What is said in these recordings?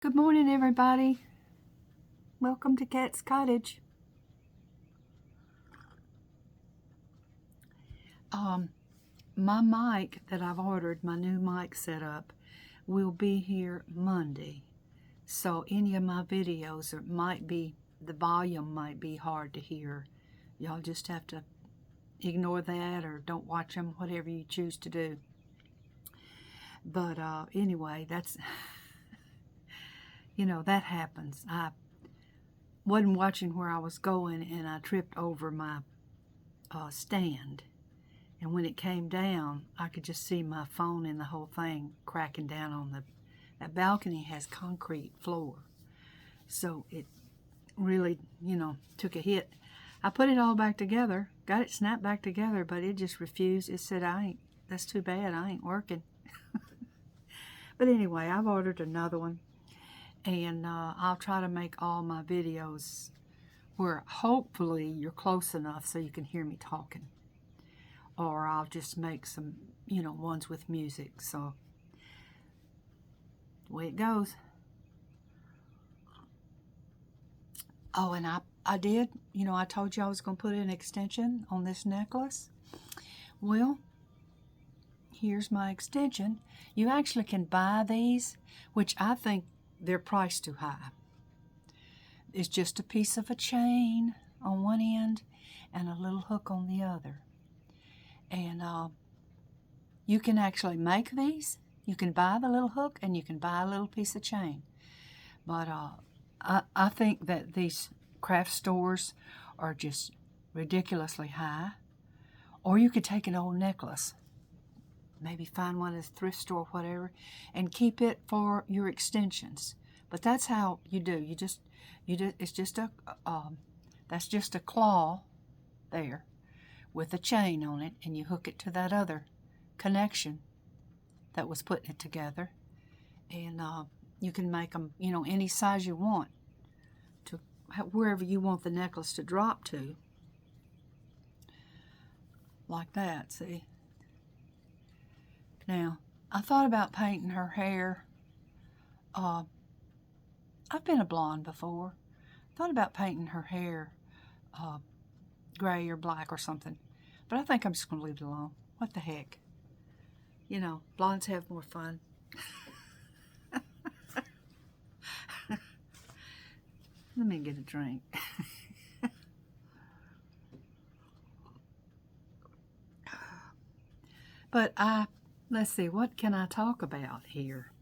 Good morning, everybody. Welcome to Cat's Cottage. My mic that I've ordered, my new mic setup, will be here Monday. So any of my videos, the volume might be hard to hear. Y'all just have to ignore that or don't watch them, whatever you choose to do. But anyway, that's, that happens. I wasn't watching where I was going and I tripped over my stand. And when it came down, I could just see my phone and the whole thing cracking down on that balcony has concrete floor. So it really, took a hit. I put it all back together, got it snapped back together, but it just refused. It said, that's too bad, I ain't working. But anyway, I've ordered another one. And I'll try to make all my videos where hopefully you're close enough so you can hear me talking. Or I'll just make some, ones with music. So, the way it goes. Oh, and I did, I told you I was going to put an extension on this necklace. Well, here's my extension. You actually can buy these, which I think they're priced too high. It's just a piece of a chain on one end and a little hook on the other. And you can actually make these. You can buy the little hook and you can buy a little piece of chain. But I think that these craft stores are just ridiculously high. Or you could take an old necklace, maybe find one at a thrift store or whatever, and keep it for your extensions. But that's how you do. It's just that's just a claw there with a chain on it, and you hook it to that other connection that was putting it together. And you can make them, any size you want, to wherever you want the necklace to drop to. Like that, see? Now, I thought about painting her hair. I've been a blonde before. Thought about painting her hair gray or black or something. But I think I'm just going to leave it alone. What the heck? Blondes have more fun. Let me get a drink. But let's see, what can I talk about here?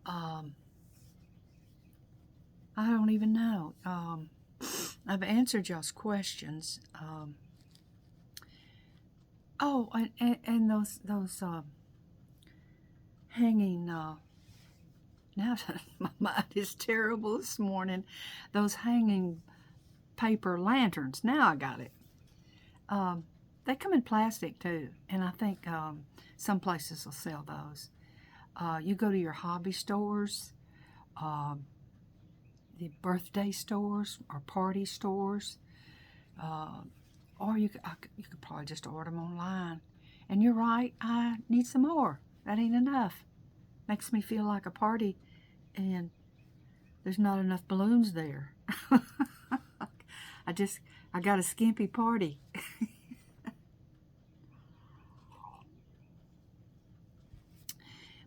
I don't even know. I've answered y'all's questions. Oh, and those hanging. Now my mind is terrible this morning. Those hanging paper lanterns. Now I got it. They come in plastic too, and I think some places will sell those. You go to your hobby stores, the birthday stores or party stores, or you could probably just order them online. And you're right, I need some more. That ain't enough. Makes me feel like a party, and there's not enough balloons there. I got a skimpy party.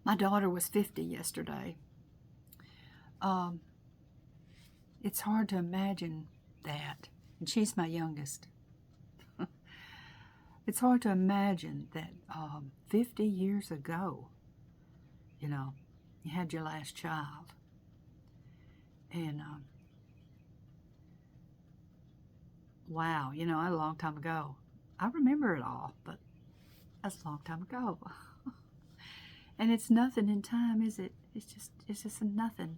My daughter was 50 yesterday. It's hard to imagine that. And she's my youngest. It's hard to imagine that 50 years ago, you had your last child. And wow, that's a long time ago. I remember it all, but that's a long time ago. And it's nothing in time, is it? It's just a nothing.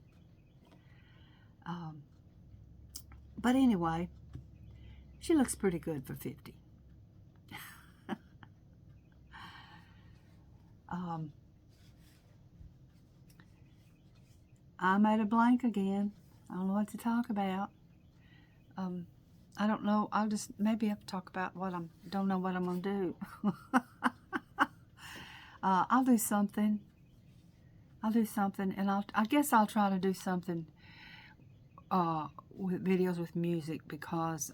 But anyway, she looks pretty good for 50. I'm at a blank again. I don't know what to talk about. I don't know. Maybe have to talk about don't know what I'm going to do. I'll do something. I'll do something, and I guess I'll try to do something with videos with music because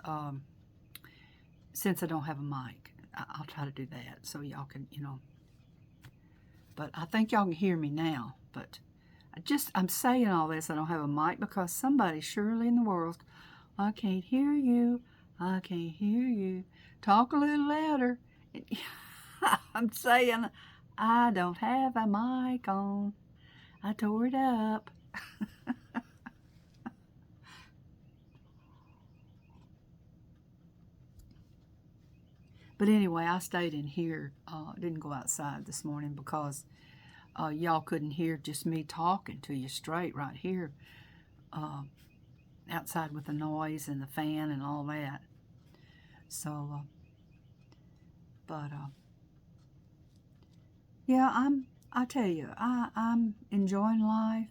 since I don't have a mic, I'll try to do that so y'all can, But I think y'all can hear me now. But I'm saying all this. I don't have a mic because somebody surely in the world, I can't hear you. I can't hear you. Talk a little louder. I'm saying I don't have a mic on. I tore it up. But anyway, I stayed in here. Didn't go outside this morning because y'all couldn't hear just me talking to you straight right here outside with the noise and the fan and all that. So, yeah, I tell you, I'm enjoying life.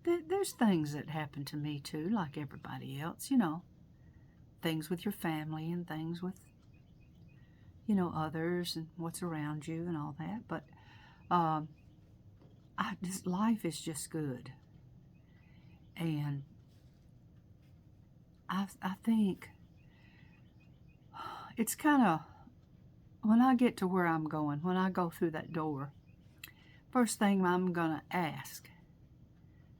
There's things that happen to me too, like everybody else, things with your family and things with, others and what's around you and all that. But life is just good. And I think it's kind of, when I get to where I'm going, when I go through that door, first thing I'm going to ask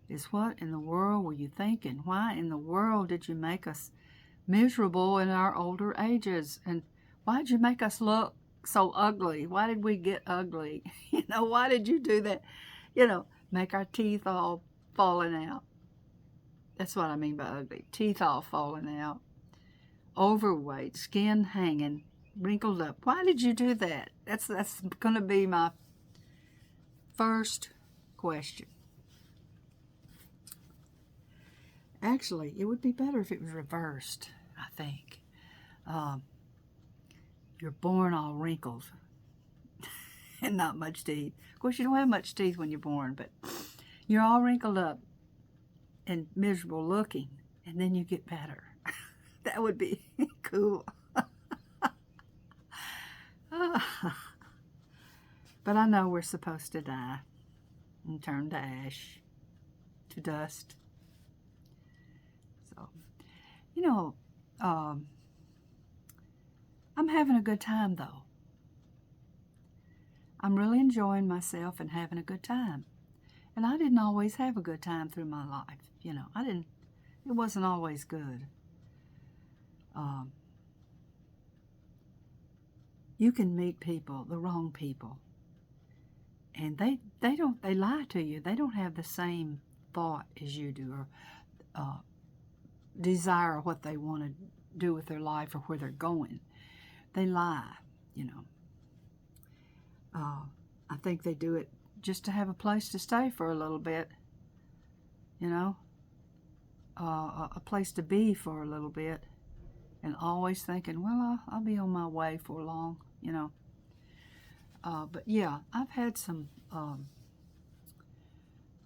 is, what in the world were you thinking? Why in the world did you make us miserable in our older ages? And why did you make us look so ugly? Why did we get ugly? Why did you do that? Make our teeth all falling out. That's what I mean by ugly. Teeth all falling out. Overweight, skin hanging, wrinkled up. Why did you do that? That's going to be my first question. Actually, it would be better if it was reversed, I think. You're born all wrinkled and not much teeth. Of course, you don't have much teeth when you're born, but you're all wrinkled up and miserable looking, and then you get better. That would be cool. But I know we're supposed to die and turn to ash, to dust. So, I'm having a good time, though. I'm really enjoying myself and having a good time. And I didn't always have a good time through my life. It wasn't always good. You can meet people, the wrong people, and they lie to you. They don't have the same thought as you do, or desire what they want to do with their life or where they're going. They lie, I think they do it just to have a place to stay for a little bit, a place to be for a little bit, and always thinking, well, I'll be on my way for long, But yeah, I've had some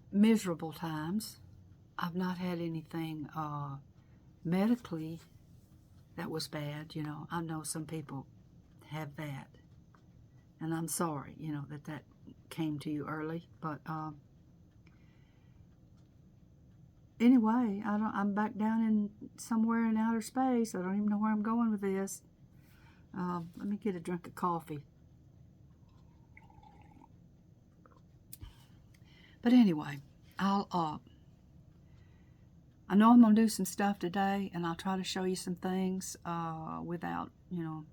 miserable times. I've not had anything medically that was bad, I know some people have that, and I'm sorry, that came to you early, but anyway, I'm back down in somewhere in outer space. I don't even know where I'm going with this. Let me get a drink of coffee. But anyway, I know I'm going to do some stuff today, and I'll try to show you some things without,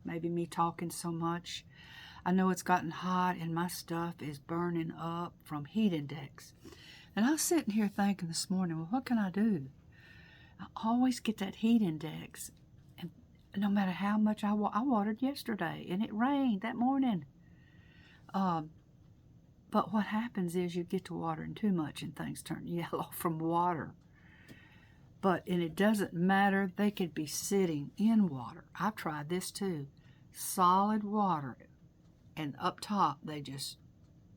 maybe me talking so much. I know it's gotten hot, and my stuff is burning up from heat index. And I was sitting here thinking this morning, well, what can I do? I always get that heat index, and no matter how much I watered yesterday, and it rained that morning. But what happens is you get to watering too much and things turn yellow from water. And it doesn't matter. They could be sitting in water. I've tried this too. Solid water. And up top, they just,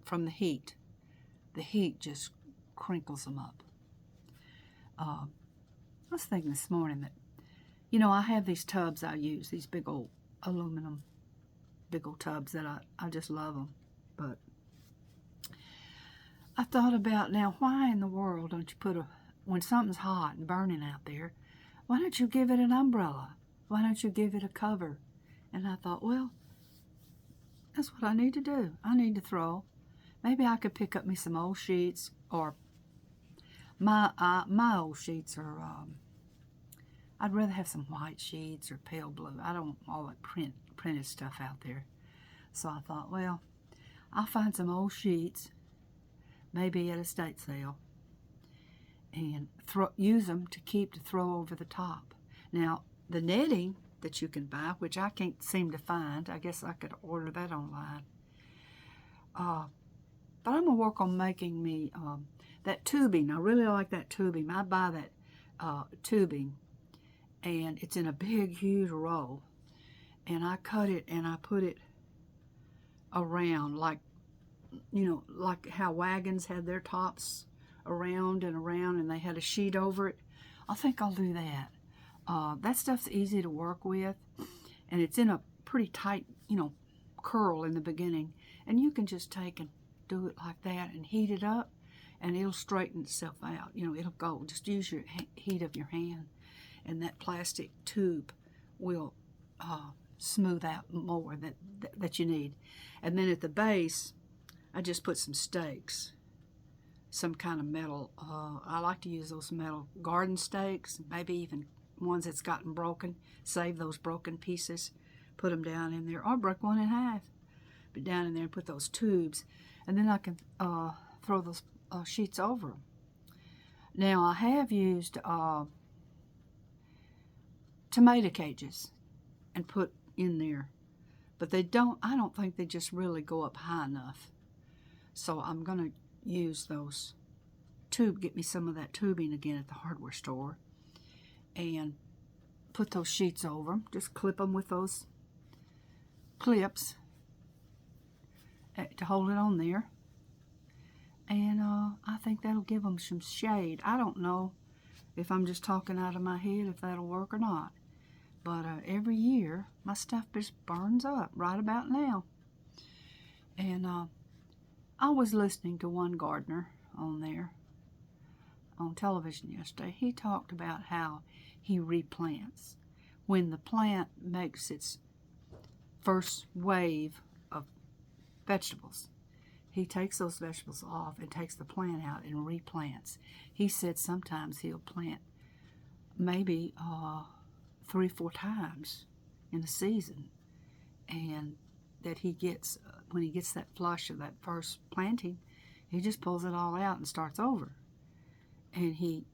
from the heat just crinkles them up. I was thinking this morning that, I have these tubs I use, these big old aluminum, big old tubs that I just love them. But I thought about, now, why in the world don't you when something's hot and burning out there, why don't you give it an umbrella? Why don't you give it a cover? And I thought, well, that's what I need to do. I need to throw. Maybe I could pick up me some old sheets, or my old sheets are, I'd rather have some white sheets or pale blue. I don't want all that printed stuff out there. So I thought, well, I'll find some old sheets, maybe at a estate sale, and use them to throw over the top. Now, the netting that you can buy, which I can't seem to find, I guess I could order that online. But I'm going to work on making me that tubing. I really like that tubing. I buy that tubing, and it's in a big, huge roll. And I cut it and I put it around, like, you know, like how wagons had their tops around and around, and they had a sheet over it. I think I'll do that. That stuff's easy to work with, and it's in a pretty tight, you know, curl in the beginning. And you can just take and do it like that and heat it up, and it'll straighten itself out. You know, it'll go. Just use your heat of your hand, and that plastic tube will smooth out more that you need. And then at the base, I just put some stakes, some kind of metal. I like to use those metal garden stakes, maybe even ones that's gotten broken. Save those broken pieces, put them down in there, or break one in half, put down in there and put those tubes, and then I can throw those sheets over them. Now, I have used tomato cages and put in there, but I don't think they just really go up high enough. So I'm going to use those get me some of that tubing again at the hardware store, and put those sheets over them. Just clip them with those clips to hold it on there. And I think that'll give them some shade. I don't know if I'm just talking out of my head, if that'll work or not. But every year, my stuff just burns up right about now. And I was listening to one gardener on television yesterday. He talked about how he replants. When the plant makes its first wave of vegetables, he takes those vegetables off and takes the plant out and replants. He said sometimes he'll plant maybe 3 or 4 times in a season, and that he gets, when he gets that flush of that first planting, he just pulls it all out and starts over. And he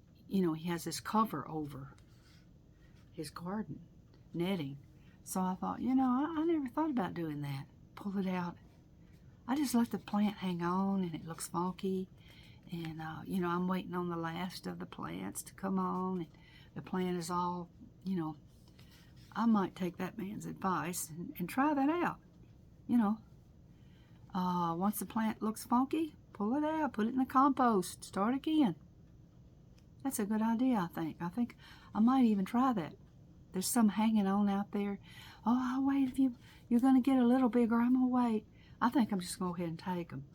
has this cover over his garden, netting. So I thought, I never thought about doing that. Pull it out. I just let the plant hang on, and it looks funky. And, I'm waiting on the last of the plants to come on. And the plant is all, I might take that man's advice and try that out. Once the plant looks funky, pull it out, put it in the compost, start again. That's a good idea, I think. I think I might even try that. There's some hanging on out there. Oh, I'll wait. If you're going to get a little bigger, I'm going to wait. I think I'm just going to go ahead and take them.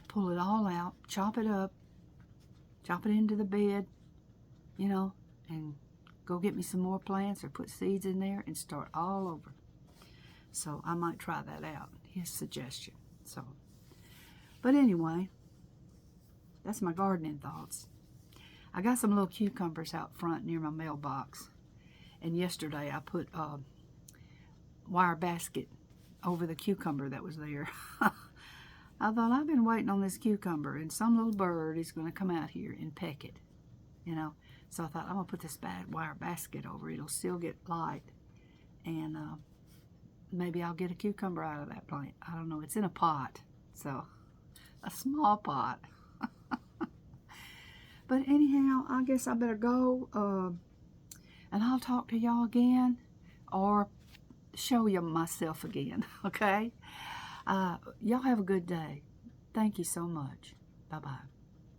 Pull it all out, chop it up, chop it into the bed, and go get me some more plants or put seeds in there and start all over. So I might try that out, his suggestion. But anyway, that's my gardening thoughts. I got some little cucumbers out front near my mailbox. And yesterday I put a wire basket over the cucumber that was there. I thought, I've been waiting on this cucumber, and some little bird is going to come out here and peck it. So I thought, I'm going to put this wire basket over. It'll still get light. And maybe I'll get a cucumber out of that plant. I don't know. It's in a pot. So, a small pot. But anyhow, I guess I better go, and I'll talk to y'all again, or show you myself again, okay? Y'all have a good day. Thank you so much. Bye-bye.